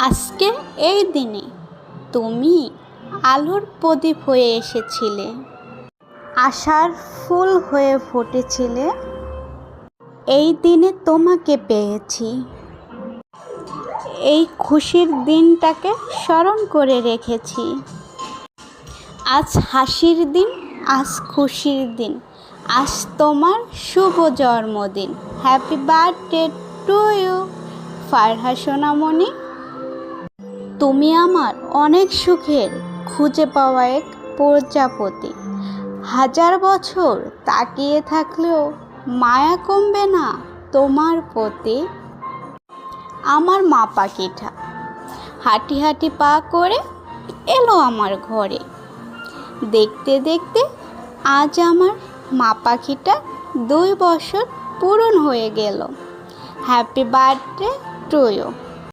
আজকে এই দিনে তুমি আলোর প্রদীপ হয়ে এসেছিলে, আশার ফুল হয়ে ফুটেছিলে। এই দিনে তোমাকে পেয়েছি, এই খুশির দিনটাকে স্মরণ করে রেখেছি। আজ হাসির দিন, আজ খুশির দিন, আজ তোমার শুভ জন্মদিন। Happy birthday to you Farha সোনামণি। তুমি আমার অনেক সুখের খুঁজে পাওয়া এক প্রজাপতি। হাজার বছর তাকিয়ে থাকলেও মায়া কমবে না তোমার প্রতি। আমার মা পাখিটা হাঁটি হাঁটি পা করে এলো আমার ঘরে। দেখতে দেখতে আজ আমার মা পাখিটা 2 বছর পূরণ হয়ে গেল। Happy birthday to you.